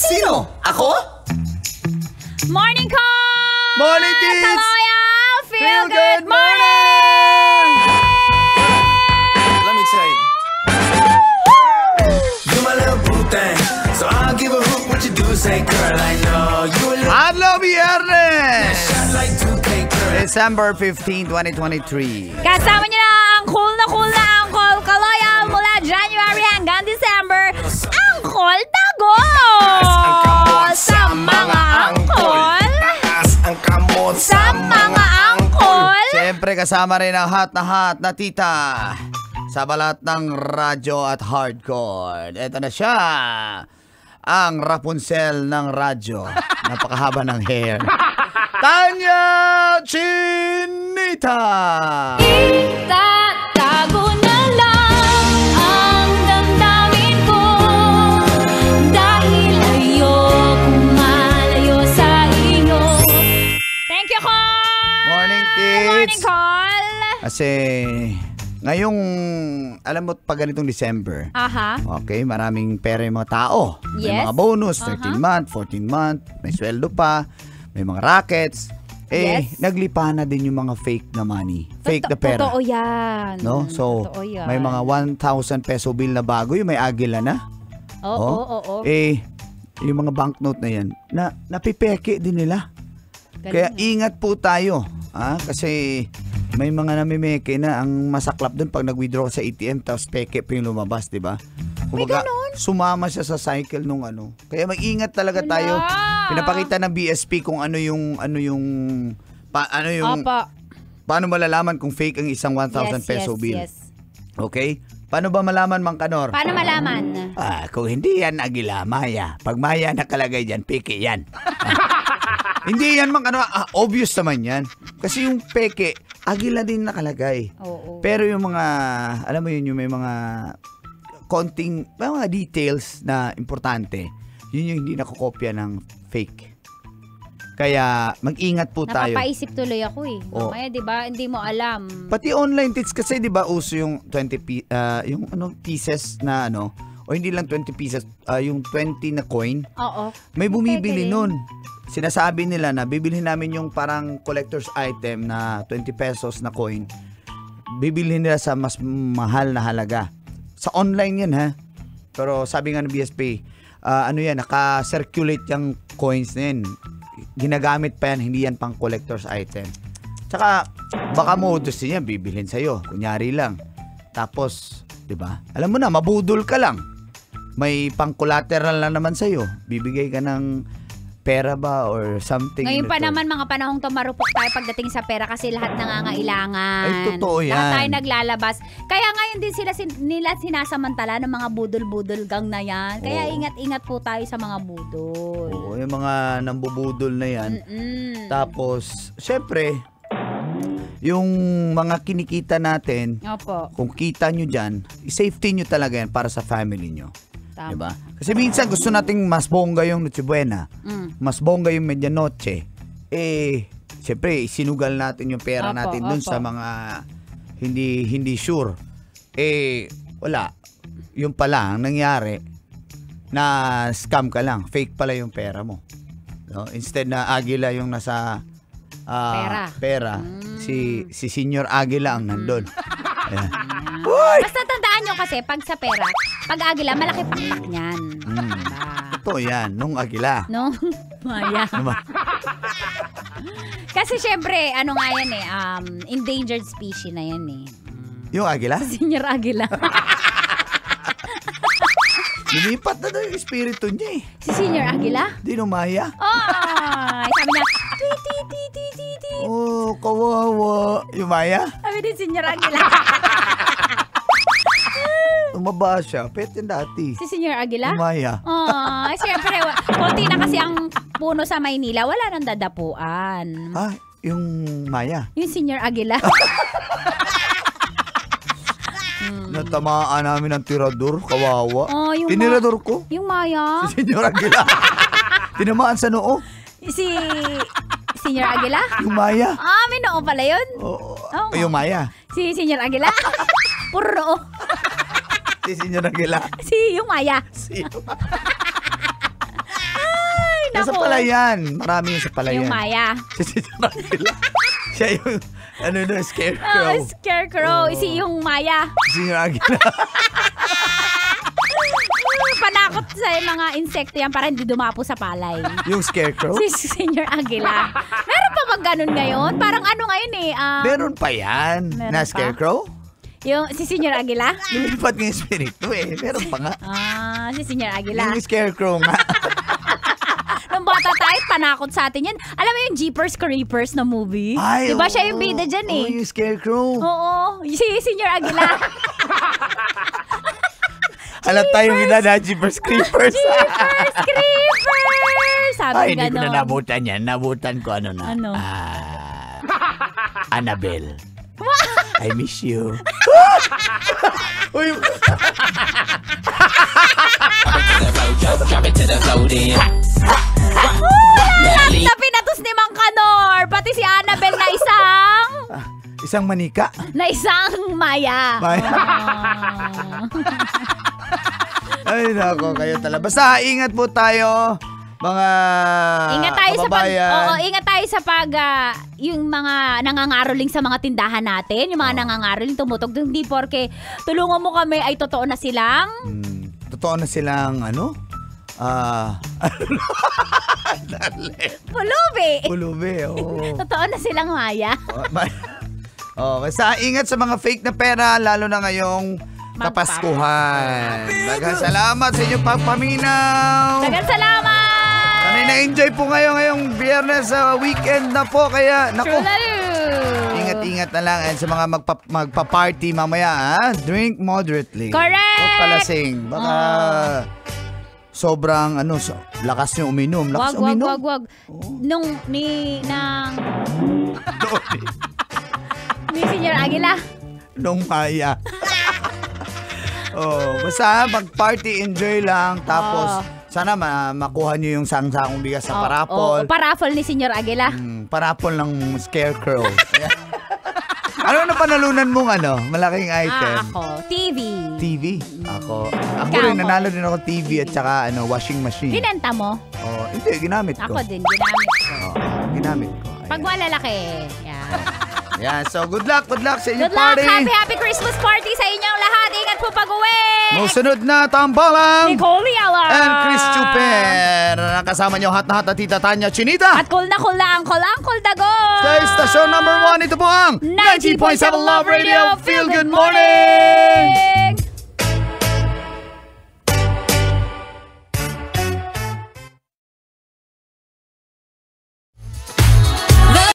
Sino? Ako? Morning call! Morning, Tits! Kaloyal! Feel good morning! Let me tell you. You my little boo thing, so I'll give a hoot what you do. Say, girl, I know you a little Hello, Viernes! shot like 2K, girl. December 15, 2023. Kasama niyo na ang cool na Uncle Kaloyal mula January hanggang December. Uncle Tagol! Sa mga angkol! Taas ang kamot Sa mga angkol! Siyempre, kasama rin ang hot na tita sa balat ng radyo at hardcore. Ito na siya, ang Rapunzel ng radyo. Napakahaba ng hair. Tanya Chinita! Itatago na lang ang damdamin ko dahil ayokong malayo sa inyo. Thank you, Call! Morning, Morning, Tits! Call! Kasi ngayong, alam mo, pag ganitong December, Aha. okay, maraming pera yung mga tao. May Yes. mga bonus, 13 month, 14 month, may sweldo pa, may mga rackets. Yes. Naglipa na din yung mga fake na money. Fake na pera. Totoo yan. No? So, Totoo yan. may mga 1,000 peso bill na bago, yung may agila na. Oo. Yung mga banknote na yan, napipeke din nila. Galing. Kaya ingat po tayo. Kasi may mga namimeke na ang masaklap dun pag nag-withdraw ka sa ATM tapos peke pa yung lumabas, di ba? Kumbaga, sumama siya sa cycle nung ano. Kaya mag-ingat talaga tayo. Pinapakita ng BSP kung Apa. paano malalaman kung fake ang isang 1,000 peso bill. Yes. Okay? Paano ba malaman, Mang Kanor? Paano malaman? Kung hindi yan agila, maya. Pag maya nakalagay dyan, peke yan. Hindi yan, Mang Kanor. Obvious naman yan. Kasi yung peke, agila din nakalagay. Oo. Pero yung mga, alam mo yun, yung may mga konting, may mga details na importante, yun yung hindi nakokopya ng fake. Kaya mag-ingat po tayo. Napapaisip tuloy ako eh. Mamaya, di ba, hindi mo alam. Pati online Tits kasi 'di ba uso yung 20 yung pieces na o hindi lang 20 pieces, yung 20 na coin. Oo. May bumibili Pwede rin. nun. Sinasabi nila na bibilhin namin yung parang collector's item na 20 pesos na coin. Bibilhin nila sa mas mahal na halaga. Sa online yan, ha. Pero sabi nga ng BSP, naka-circulate yung coins na yan. Ginagamit pa yan, hindi yan pang collector's item. Tsaka, baka modus din yan, bibilhin sa'yo. Kunyari lang. Tapos, di ba? Alam mo na, mabudol ka lang. May pang-collateral na naman sa'yo. Bibigay ka ng pera ba or something. Ngayon pa naman mga panahong tumarupok tayo pagdating sa pera kasi lahat nangangailangan. Ay, totoo yan. Lahat tayo naglalabas. Kaya ngayon din nila sinasamantala ng mga budol-budol gang na yan. Kaya ingat-ingat po tayo sa mga budol. Oo, yung mga nambubudol na yan. Tapos, syempre, yung mga kinikita natin, Opo. kung kita nyo dyan, safety nyo talaga yan para sa family nyo. Tama. Diba? Kasi minsan gusto nating mas bongga yung Noche Buena, mas bongga yung Medianoche. Siyempre, sinugal natin yung pera natin dun sa mga hindi sure. Wala. Yung pala, ang nangyari, na scam ka lang. Fake pala yung pera mo. No? Instead na Agila yung nasa pera. Si Senior Agila ang nandun. Ayan. Basta tandaan nyo kasi pag sa pera, pag agila, malaki pakpak niyan. Ito yan, nung Agila. No? Maya. Kasi syempre, ano nga yan endangered species na yan eh. Yung Agila? Senior Agila. Lumipat na daw yung espiritu niya eh. Si Senior Agila? Di numaya. Sabi niya, ti. Oh, kawawa. Yung Maya? Sabi ni Senior Agila. Tumaba siya. Pet yan dati. Si Senior Agila? Yung Maya. Siyempre, konti na kasi ang puno sa Maynila, wala nang dadapuan. Yung Maya. Yung Senior Agila. Natamaan namin ng tirador. Kawawa. Yung Tinirador ko. Yung Maya. Si Senyor Aguila. Tinamaan sa noo. Si Senior Agila? Yung Maya. May noo pala yun. Yung Maya. Si Senior Agila? Puro noo. Si Senyor Aguila. Si yung Maya. Nasa naku. palayan. Marami yung sa palayan. Yung Maya. Si Senior Aguila. Siya yung, scarecrow. Scarecrow. Isi yung Maya. Si Senior Aguila. Panakot sa mga insekto yan para hindi dumapo sa palay. Yung scarecrow? Si Senior Aguila. Meron pa bang ganun ngayon? Parang ano ngayon eh. Meron pa yan. Meron Na pa? scarecrow? Yung si Senior Aguila? Lumilipat ng espiritu eh. Meron pa nga. Si Senior Aguila. Yung scarecrow nga. Nung bata tayo, panakot sa atin yan. Alam mo yung Jeepers Creepers na movie? Ay, diba oo. siya yung bida dyan eh? Oo, yung scarecrow. Oo. Si Senior Aguila. Halata yung ina na Jeepers Creepers. Jeepers Creepers! Sabi Ay, hindi ko ganon. na nabutan yan. Nabutan ko ano na. Ano? Annabelle. I miss you. Uy, Na pinatos ni Mang Kanor. Pati si Annabelle na isang manika. isang Maya. Maya. Ay, nako, kayo talaga. Basta, ingat po tayo, mga Ingat tayo kababayan. ingat tayo sa yung mga nangangaroling sa mga tindahan natin, yung mga nangangaroling tumutog, hindi porke tulungan mo kami ay totoo na silang Totoo na silang, pulubi. oo. Totoo na silang Maya. Basta ingat sa mga fake na pera, lalo na ngayong Kapaskuhan. Daghang salamat sa inyong pagpaminaw. Dagan salamat! Sana'y na-enjoy po ngayong biyernes sa weekend na po. Kaya, naku, ingat-ingat na lang. And sa mga magpa-party mamaya, drink moderately. Correct! Huwag palasing. Baka sobrang, lakas nyo uminom. Lakas uminom. Wag. Ni Senior Aguila. Nung Maya. Basta mag-party, enjoy lang. Tapos, sana makuha nyo yung sangsakong bigas sa parapol. Parapol ni Senior Aguila. Parapol ng scarecrow. Ano na panalunan mong malaking item? Ako, TV. TV. Ako Ikaw rin, mo. nanalo din ako TV at saka washing machine. Binenta mo? Hindi, ginamit ko. Ako din, ginamit ko. Ginamit ko. Ayan. Pag malalaki, yan. Yan, so good luck sa inyong Good luck! party. Happy Christmas party sa inyong lahat. Ingat po pag-uwi! Musunod na tambalang Nicole Yala! and Chris Chuper. Nakasama niyo hat na Tita Tanya Chinita. At cool na Uncle Dagon! Sa istasyon number 1, ito po ang 90.7 Love Radio. Feel good morning!